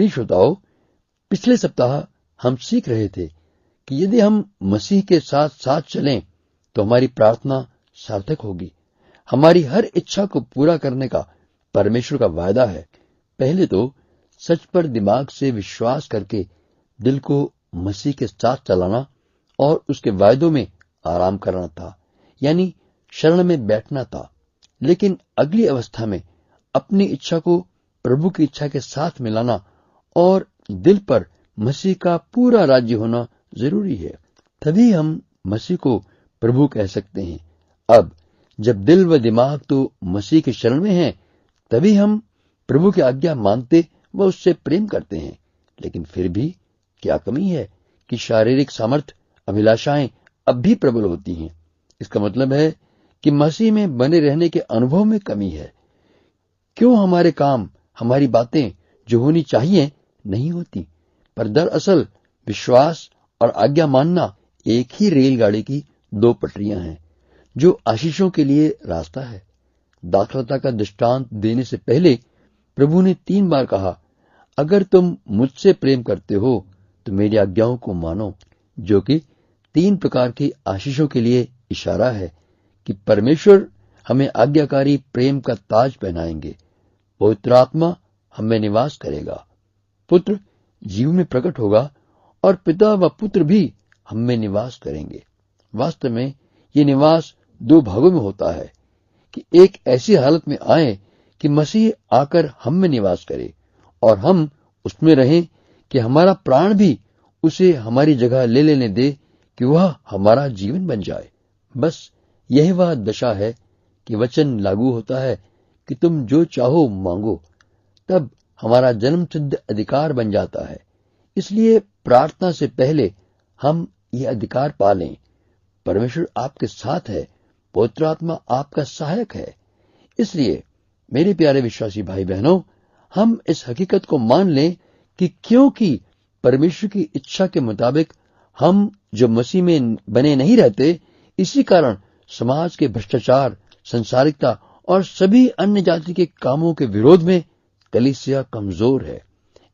प्रिय श्रोताओं, पिछले सप्ताह हम सीख रहे थे कि यदि हम मसीह के साथ साथ चलें तो हमारी प्रार्थना सार्थक होगी। हमारी हर इच्छा को पूरा करने का परमेश्वर का वायदा है। पहले तो सच पर दिमाग से विश्वास करके दिल को मसीह के साथ चलाना और उसके वायदों में आराम करना था, यानी शरण में बैठना था। लेकिन अगली अवस्था में अपनी इच्छा को प्रभु की इच्छा के साथ मिलाना और दिल पर मसीह का पूरा राज्य होना जरूरी है। तभी हम मसीह को प्रभु कह सकते हैं। अब जब दिल व दिमाग तो मसीह के शरण में है, तभी हम प्रभु की आज्ञा मानते व उससे प्रेम करते हैं। लेकिन फिर भी क्या कमी है कि शारीरिक सामर्थ्य, अभिलाषाएं अब भी प्रबल होती हैं। इसका मतलब है कि मसीह में बने रहने के अनुभव में कमी है। क्यों हमारे काम, हमारी बातें जो होनी चाहिए नहीं होती, पर दरअसल विश्वास और आज्ञा मानना एक ही रेलगाड़ी की दो पटरियां हैं जो आशीषों के लिए रास्ता है। दाखलता का दृष्टांत देने से पहले प्रभु ने 3 बार कहा, अगर तुम मुझसे प्रेम करते हो तो मेरी आज्ञाओं को मानो, जो कि 3 प्रकार की आशीषों के लिए इशारा है कि परमेश्वर हमें आज्ञाकारी प्रेम का ताज पहनाएंगे। पवित्र आत्मा हमें निवास करेगा, पुत्र जीव में प्रकट होगा और पिता व पुत्र भी हम में निवास करेंगे। वास्तव में ये निवास 2 भागों में होता है कि एक ऐसी हालत में आए कि मसीह आकर हम में निवास करे और हम उसमें रहें कि हमारा प्राण भी उसे हमारी जगह ले लेने दे कि वह हमारा जीवन बन जाए। बस यही वह दशा है कि वचन लागू होता है कि तुम जो चाहो मांगो, तब हमारा जन्मसिद्ध अधिकार बन जाता है। इसलिए प्रार्थना से पहले हम ये अधिकार पा लें। परमेश्वर आपके साथ है, पवित्र आत्मा आपका सहायक है। इसलिए मेरे प्यारे विश्वासी भाई बहनों, हम इस हकीकत को मान लें कि क्योंकि परमेश्वर की इच्छा के मुताबिक हम जो मसीह में बने नहीं रहते, इसी कारण समाज के भ्रष्टाचार, संसारिकता और सभी अन्य जाति के कामों के विरोध में कलीसिया कमजोर है।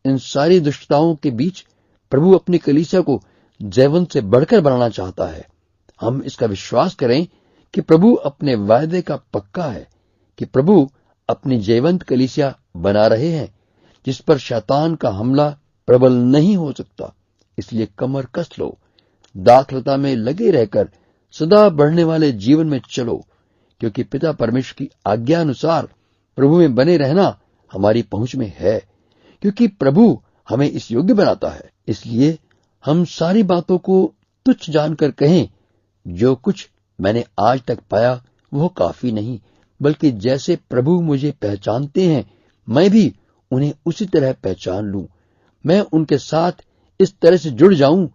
इन सारी दुष्टताओं के बीच प्रभु अपनी कलीसिया को जयवंत से बढ़कर बनाना चाहता है। हम इसका विश्वास करें कि प्रभु अपने वायदे का पक्का है कि प्रभु अपनी जयवंत कलीसिया बना रहे हैं, जिस पर शैतान का हमला प्रबल नहीं हो सकता। इसलिए कमर कस लो, दाखलता में लगे रहकर सदा बढ़ने वाले जीवन में चलो, क्योंकि पिता परमेश्वर की आज्ञा अनुसार प्रभु में बने रहना हमारी पहुंच में है, क्योंकि प्रभु हमें इस योग्य बनाता है। इसलिए हम सारी बातों को तुच्छ जानकर कहें, जो कुछ मैंने आज तक पाया वो काफी नहीं, बल्कि जैसे प्रभु मुझे पहचानते हैं मैं भी उन्हें उसी तरह पहचान लूं। मैं उनके साथ इस तरह से जुड़ जाऊं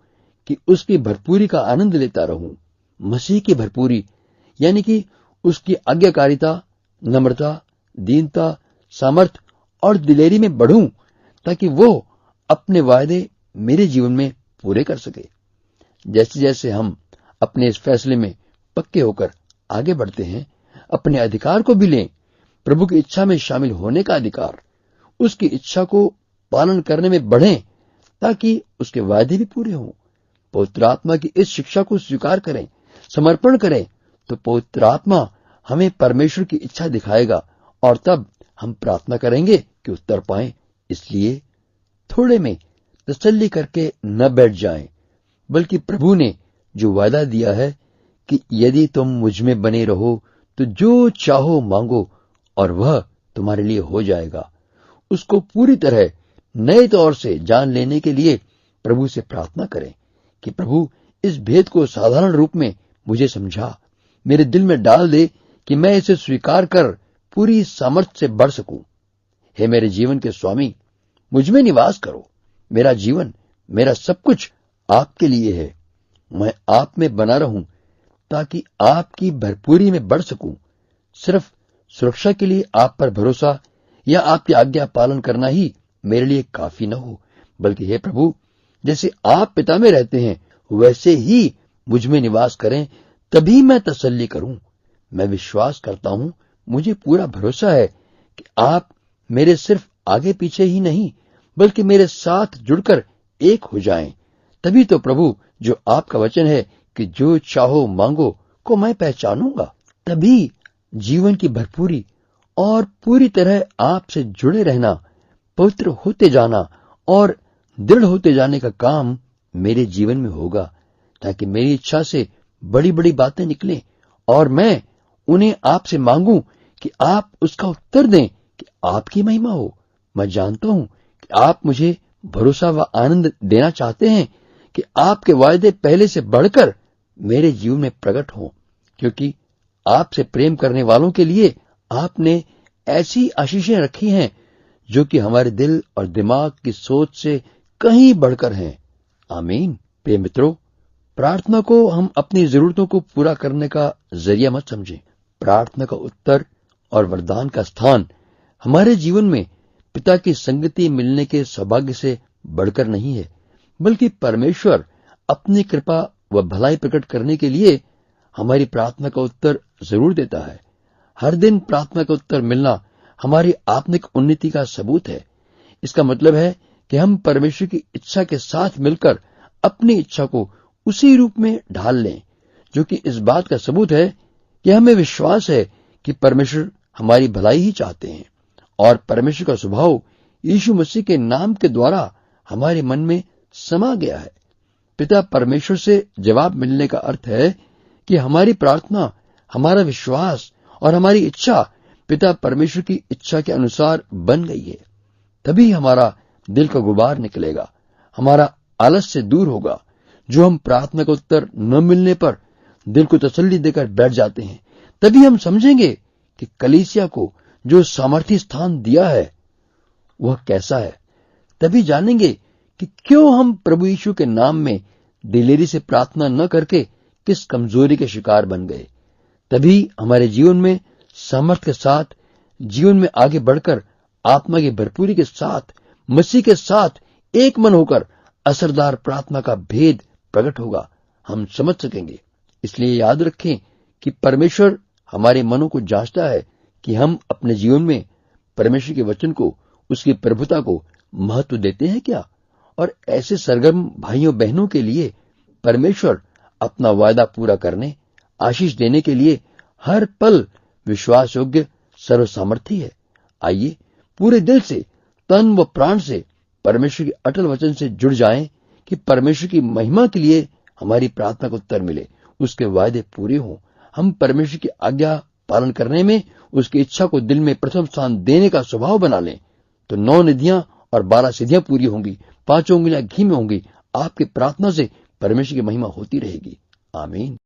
कि उसकी भरपूरी का आनंद लेता रहूं। मसीह की भरपूरी यानी कि उसकी आज्ञाकारिता, नम्रता, दीनता, सामर्थ और दिलेरी में बढ़ूं, ताकि वो अपने वायदे मेरे जीवन में पूरे कर सके। जैसे जैसे हम अपने इस फैसले में पक्के होकर आगे बढ़ते हैं, अपने अधिकार को भी लें, प्रभु की इच्छा में शामिल होने का अधिकार, उसकी इच्छा को पालन करने में बढ़ें ताकि उसके वायदे भी पूरे हों। पवित्र आत्मा की इस शिक्षा को स्वीकार करें, समर्पण करें, तो पवित्र आत्मा हमें परमेश्वर की इच्छा दिखाएगा और तब हम प्रार्थना करेंगे कि उत्तर पाएं। इसलिए थोड़े में तसल्ली करके न बैठ जाएं, बल्कि प्रभु ने जो वादा दिया है कि यदि तुम मुझ में बने रहो तो जो चाहो मांगो और वह तुम्हारे लिए हो जाएगा, उसको पूरी तरह नए तौर से जान लेने के लिए प्रभु से प्रार्थना करें कि प्रभु इस भेद को साधारण रूप में मुझे समझा, मेरे दिल में डाल दे कि मैं इसे स्वीकार कर पूरी सामर्थ्य से बढ़ सकूं। हे मेरे जीवन के स्वामी, मुझ में निवास करो। मेरा जीवन, मेरा सब कुछ आपके लिए है। मैं आप में बना रहूं ताकि आपकी भरपूरी में बढ़ सकूं। सिर्फ सुरक्षा के लिए आप पर भरोसा या आपकी आज्ञा पालन करना ही मेरे लिए काफी न हो, बल्कि हे प्रभु, जैसे आप पिता में रहते हैं वैसे ही मुझ में निवास करें, तभी मैं तसल्ली करूं। मैं विश्वास करता हूं, मुझे पूरा भरोसा है कि आप मेरे सिर्फ आगे पीछे ही नहीं बल्कि मेरे साथ जुड़कर एक हो जाएं। तभी तो प्रभु, जो आपका वचन है कि जो चाहो मांगो को मैं पहचानूंगा, तभी जीवन की भरपूरी और पूरी तरह आपसे जुड़े रहना, पवित्र होते जाना और दृढ़ होते जाने का काम मेरे जीवन में होगा, ताकि मेरी इच्छा से बड़ी बड़ी बातें निकलें और मैं उन्हें आपसे मांगूं कि आप उसका उत्तर दें कि आपकी महिमा हो। मैं जानता हूं कि आप मुझे भरोसा व आनंद देना चाहते हैं कि आपके वायदे पहले से बढ़कर मेरे जीवन में प्रकट हों, क्योंकि आपसे प्रेम करने वालों के लिए आपने ऐसी आशीषें रखी हैं जो कि हमारे दिल और दिमाग की सोच से कहीं बढ़कर हैं। आमीन। प्रिय मित्रों, प्रार्थना को हम अपनी जरूरतों को पूरा करने का जरिया मत समझें। प्रार्थना का उत्तर और वरदान का स्थान हमारे जीवन में पिता की संगति मिलने के सौभाग्य से बढ़कर नहीं है, बल्कि परमेश्वर अपनी कृपा व भलाई प्रकट करने के लिए हमारी प्रार्थना का उत्तर जरूर देता है। हर दिन प्रार्थना का उत्तर मिलना हमारी आत्मिक उन्नति का सबूत है। इसका मतलब है कि हम परमेश्वर की इच्छा के साथ मिलकर अपनी इच्छा को उसी रूप में ढाल लें, जो कि इस बात का सबूत है कि हमें विश्वास है कि परमेश्वर हमारी भलाई ही चाहते हैं और परमेश्वर का स्वभाव यीशु मसीह के नाम के द्वारा हमारे मन में समा गया है। पिता परमेश्वर से जवाब मिलने का अर्थ है कि हमारी प्रार्थना, हमारा विश्वास और हमारी इच्छा पिता परमेश्वर की इच्छा के अनुसार बन गई है। तभी हमारा दिल का गुबार निकलेगा, हमारा आलस्य दूर होगा, जो हम प्रार्थना का उत्तर न मिलने पर दिल को तसल्ली देकर बैठ जाते हैं। तभी हम समझेंगे कि कलीसिया को जो सामर्थी स्थान दिया है वह कैसा है। तभी जानेंगे कि क्यों हम प्रभु यीशु के नाम में दिलेरी से प्रार्थना न करके किस कमजोरी के शिकार बन गए। तभी हमारे जीवन में सामर्थ्य के साथ जीवन में आगे बढ़कर आत्मा की भरपूरी के साथ मसीह के साथ एक मन होकर असरदार प्रार्थना का भेद प्रकट होगा, हम समझ सकेंगे। इसलिए याद रखें कि परमेश्वर हमारे मनों को जांचता है कि हम अपने जीवन में परमेश्वर के वचन को, उसकी प्रभुता को महत्व देते हैं क्या। और ऐसे सरगर्म भाइयों बहनों के लिए परमेश्वर अपना वायदा पूरा करने, आशीष देने के लिए हर पल विश्वास योग्य सर्वसामर्थी है। आइए पूरे दिल से, तन व प्राण से परमेश्वर के अटल वचन से जुड़ जाएं कि परमेश्वर की महिमा के लिए हमारी प्रार्थना को उत्तर मिले, उसके वायदे पूरे हों। हम परमेश्वर की आज्ञा पालन करने में उसकी इच्छा को दिल में प्रथम स्थान देने का स्वभाव बना लें, तो 9 निधियां और 12 सिद्धियां पूरी होंगी, 5 उंगलियां घी में होंगी। आपकी प्रार्थना से परमेश्वर की महिमा होती रहेगी। आमीन।